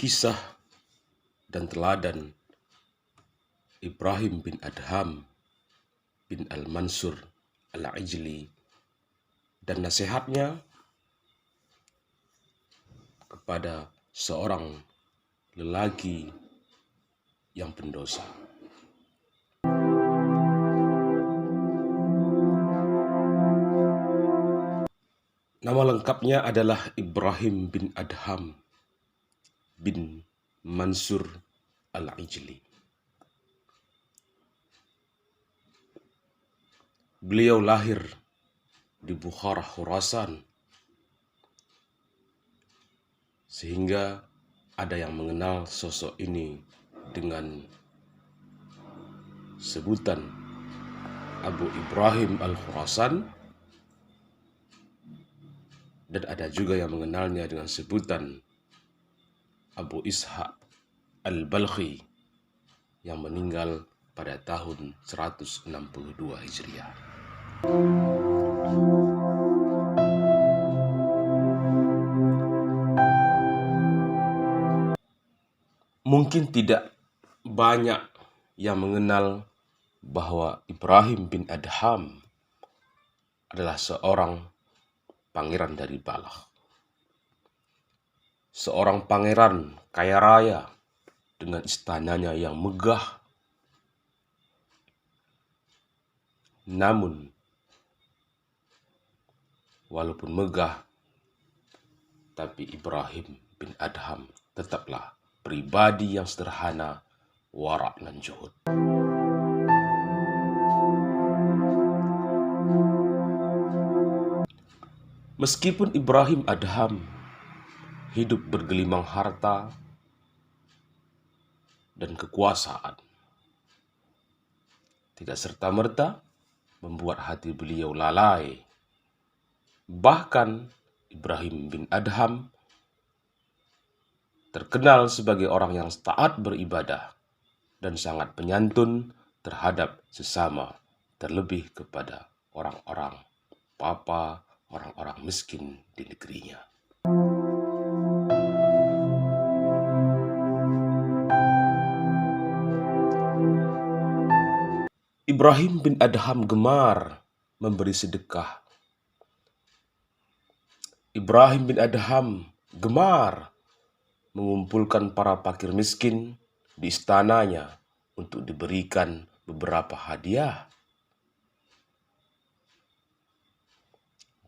Kisah dan teladan Ibrahim bin Adham bin Al-Mansur Al-Ijli dan nasihatnya kepada seorang lelaki yang pendosa. Nama lengkapnya adalah Ibrahim bin Adham bin Mansur Al-Ijli. Beliau lahir di Bukhara, Khurasan, sehingga ada yang mengenal sosok ini dengan sebutan Abu Ibrahim Al-Khurasan, dan ada juga yang mengenalnya dengan sebutan Abu Ishaq Al-Balkhi yang meninggal pada tahun 162 Hijriah. Mungkin tidak banyak yang mengenal bahwa Ibrahim bin Adham adalah seorang pangeran dari Balkh. Seorang pangeran kaya raya dengan istananya yang megah. Namun, walaupun megah, tapi Ibrahim bin Adham tetaplah pribadi yang sederhana, warak dan zuhud. Meskipun Ibrahim Adham hidup bergelimang harta dan kekuasaan, tidak serta-merta membuat hati beliau lalai. Bahkan Ibrahim bin Adham terkenal sebagai orang yang taat beribadah dan sangat penyantun terhadap sesama, terlebih kepada orang-orang papa, orang-orang miskin di negerinya. Ibrahim bin Adham gemar memberi sedekah. Ibrahim bin Adham gemar mengumpulkan para fakir miskin di istananya untuk diberikan beberapa hadiah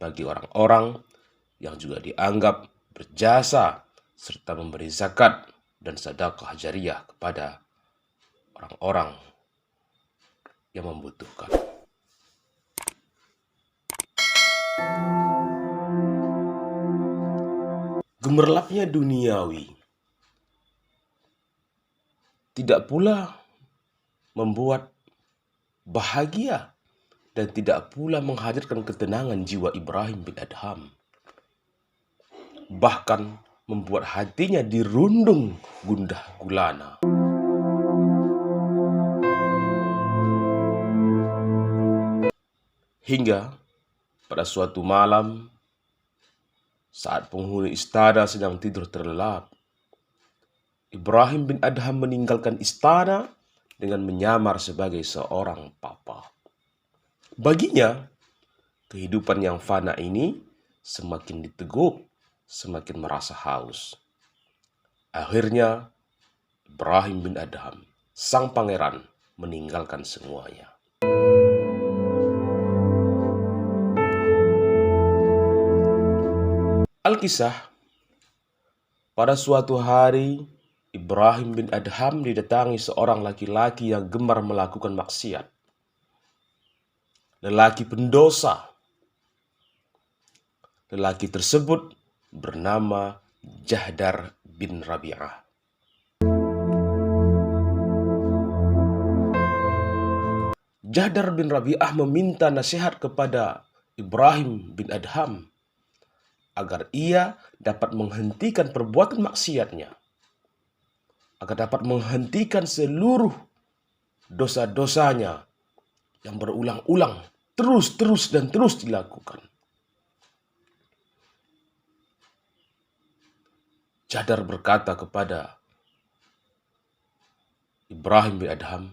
bagi orang-orang yang juga dianggap berjasa serta memberi zakat dan sedekah jariyah kepada orang-orang yang membutuhkan. Gemerlapnya duniawi tidak pula membuat bahagia dan tidak pula menghadirkan ketenangan jiwa Ibrahim bin Adham. Bahkan membuat hatinya dirundung gundah gulana. Hingga pada suatu malam, saat penghuni istana sedang tidur terlelap, Ibrahim bin Adham meninggalkan istana dengan menyamar sebagai seorang papa. Baginya, kehidupan yang fana ini semakin diteguk, semakin merasa haus. Akhirnya, Ibrahim bin Adham, sang pangeran, meninggalkan semuanya. Alkisah, pada suatu hari Ibrahim bin Adham didatangi seorang laki-laki yang gemar melakukan maksiat. Lelaki pendosa. Lelaki tersebut bernama Jahdar bin Rabi'ah. Jahdar bin Rabi'ah meminta nasihat kepada Ibrahim bin Adham agar ia dapat menghentikan perbuatan maksiatnya, agar dapat menghentikan seluruh dosa-dosanya yang berulang-ulang, terus dilakukan. Jadar berkata kepada Ibrahim bin Adham,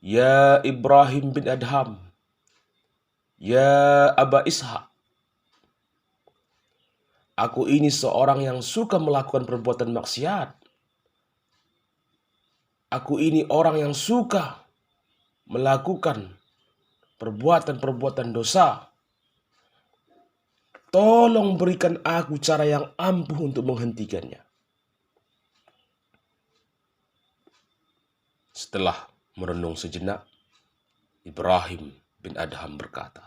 "Ya Ibrahim bin Adham, ya Aba Ishak, aku ini seorang yang suka melakukan perbuatan maksiat. Aku ini orang yang suka melakukan perbuatan-perbuatan dosa. Tolong berikan aku cara yang ampuh untuk menghentikannya." Setelah merenung sejenak, Ibrahim bin Adham berkata,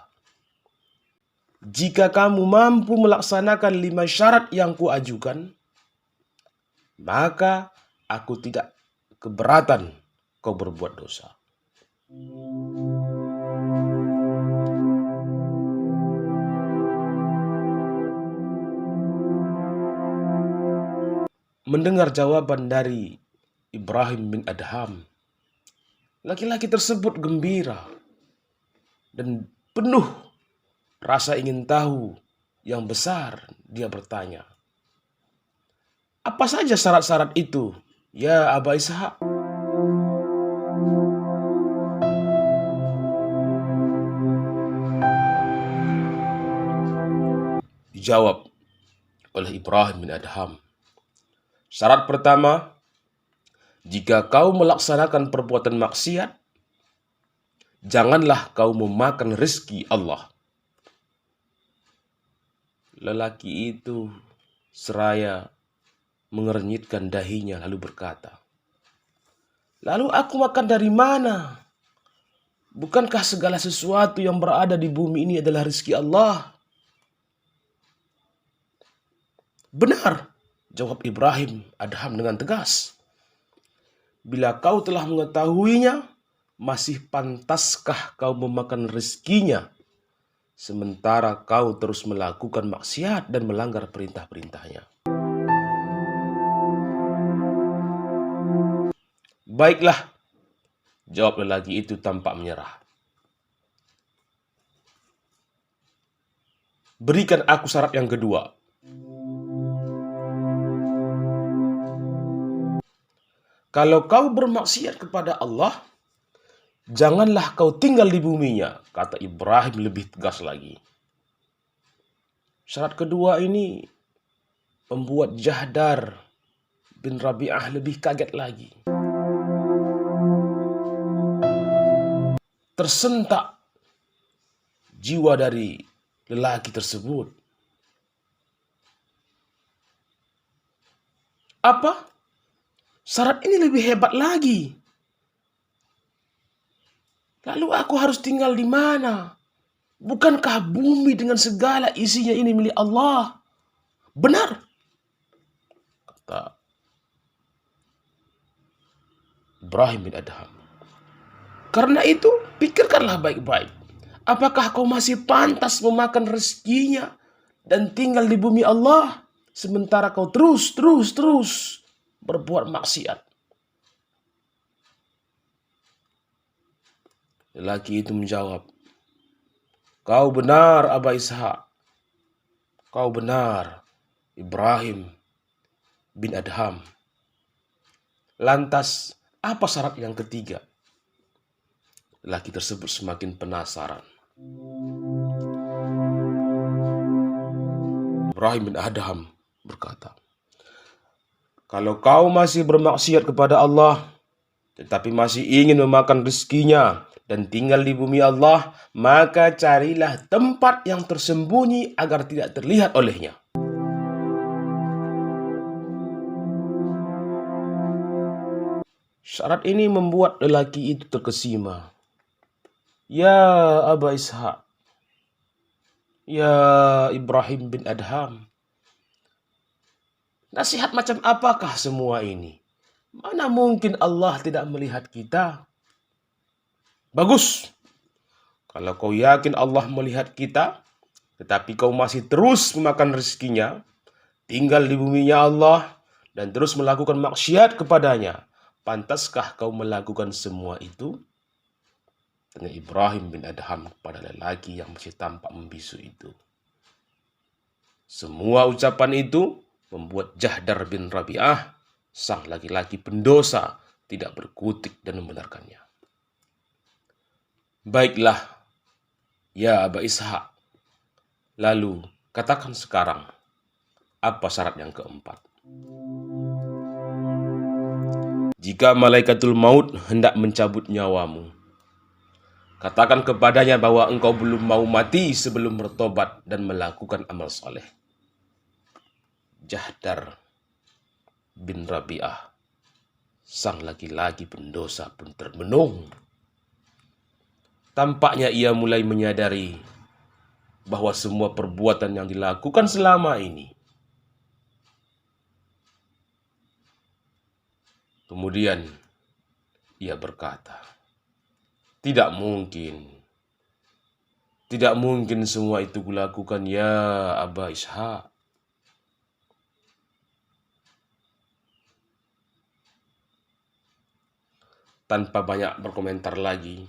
"Jika kamu mampu melaksanakan 5 syarat yang kuajukan, maka aku tidak keberatan kau berbuat dosa." Mendengar jawaban dari Ibrahim bin Adham, laki-laki tersebut gembira dan penuh rasa ingin tahu yang besar. Dia bertanya, "Apa saja syarat-syarat itu, ya Aba Ishak?" Dijawab oleh Ibrahim bin Adham, "Syarat pertama, jika kau melaksanakan perbuatan maksiat, janganlah kau memakan rezeki Allah." Lelaki itu seraya mengernyitkan dahinya lalu berkata, "Lalu aku makan dari mana? Bukankah segala sesuatu yang berada di bumi ini adalah rezeki Allah?" "Benar," jawab Ibrahim Adham dengan tegas. "Bila kau telah mengetahuinya, masih pantaskah kau memakan rezekinya, sementara kau terus melakukan maksiat dan melanggar perintah-perintahnya?" "Baiklah," jawab lelaki itu tanpa menyerah. "Berikan aku syarat yang kedua." "Kalau kau bermaksiat kepada Allah, janganlah kau tinggal di buminya," kata Ibrahim lebih tegas lagi. Syarat kedua ini membuat Jahdar bin Rabi'ah lebih kaget lagi. Tersentak jiwa dari lelaki tersebut. "Apa? Syarat ini lebih hebat lagi. Lalu aku harus tinggal di mana? Bukankah bumi dengan segala isinya ini milik Allah?" "Benar," kata Ibrahim bin Adham. "Karena itu, pikirkanlah baik-baik. Apakah kau masih pantas memakan rezekinya dan tinggal di bumi Allah, sementara kau terus berbuat maksiat?" Lelaki itu menjawab, "Kau benar, Aba Ishak. Kau benar, Ibrahim bin Adham. Lantas, apa syarat yang ketiga?" Lelaki tersebut semakin penasaran. Ibrahim bin Adham berkata, "Kalau kau masih bermaksiat kepada Allah, tetapi masih ingin memakan rezekinya dan tinggal di bumi Allah, maka carilah tempat yang tersembunyi agar tidak terlihat olehnya." Syarat ini membuat lelaki itu terkesima. "Ya Aba Ishak, ya Ibrahim bin Adham, nasihat macam apakah semua ini? Mana mungkin Allah tidak melihat kita?" "Bagus. Kalau kau yakin Allah melihat kita, tetapi kau masih terus memakan rezekinya, tinggal di buminya Allah, dan terus melakukan maksiat kepadanya, pantaskah kau melakukan semua itu?" Tanya Ibrahim bin Adham kepada lelaki yang masih tampak membisu itu. Semua ucapan itu membuat Jahdar bin Rabi'ah, sang laki-laki pendosa, tidak berkutik dan membenarkannya. Baiklah, ya Aba Ishak. Lalu, katakan sekarang, apa syarat yang keempat? Jika malaikatul maut hendak mencabut nyawamu, katakan kepadanya bahwa engkau belum mau mati sebelum bertobat dan melakukan amal soleh. Jahdar bin Rabi'ah, sang laki-laki pendosa pun termenung. Tampaknya ia mulai menyadari bahwa semua perbuatan yang dilakukan selama ini. Kemudian ia berkata, tidak mungkin semua itu kulakukan ya Aba Ishak. Tanpa banyak berkomentar lagi,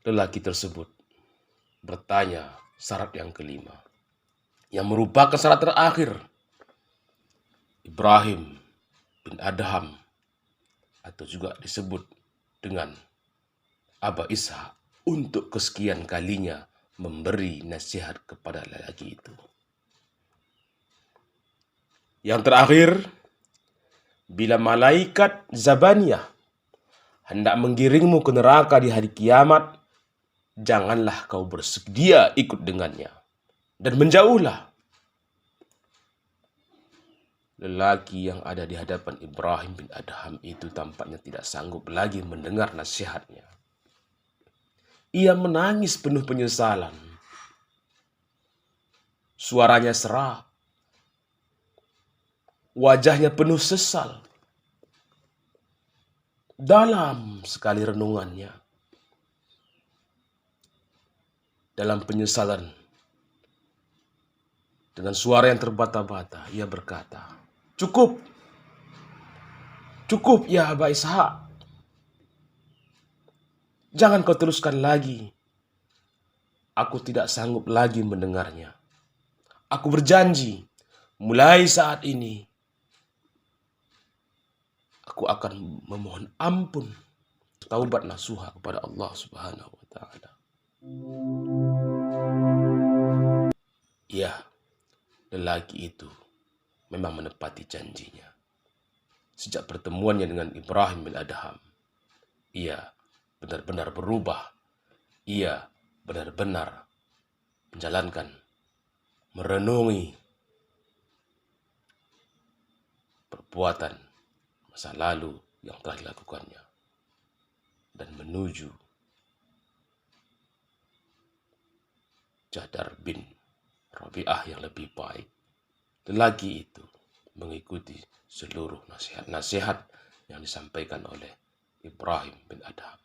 lelaki tersebut bertanya syarat yang kelima, yang merupakan syarat terakhir. Ibrahim bin Adham, atau juga disebut dengan Aba Ishak, untuk kesekian kalinya memberi nasihat kepada lelaki itu. Yang terakhir, bila malaikat Zabaniyah hendak menggiringmu ke neraka di hari kiamat, janganlah kau bersedia ikut dengannya, dan menjauhlah. Lelaki yang ada di hadapan Ibrahim bin Adham itu tampaknya tidak sanggup lagi mendengar nasihatnya. Ia menangis penuh penyesalan. Suaranya serak. Wajahnya penuh sesal. Dalam sekali renungannya. Dalam penyesalan, dengan suara yang terbata-bata, ia berkata, Cukup ya Aba Ishak. Jangan kau teruskan lagi. Aku tidak sanggup lagi mendengarnya. Aku berjanji, mulai saat ini, aku akan memohon ampun, taubat nasuha kepada Allah Subhanahu wa Ta'ala. Ya, lelaki itu memang menepati janjinya. Sejak pertemuannya dengan Ibrahim bin Adham, ia benar-benar berubah. Ia benar-benar menjalankan, merenungi perbuatan masa lalu yang telah dilakukannya, dan menuju Jahdar bin Rabi'ah yang lebih baik. Lelaki itu mengikuti seluruh nasihat-nasihat yang disampaikan oleh Ibrahim bin Adham.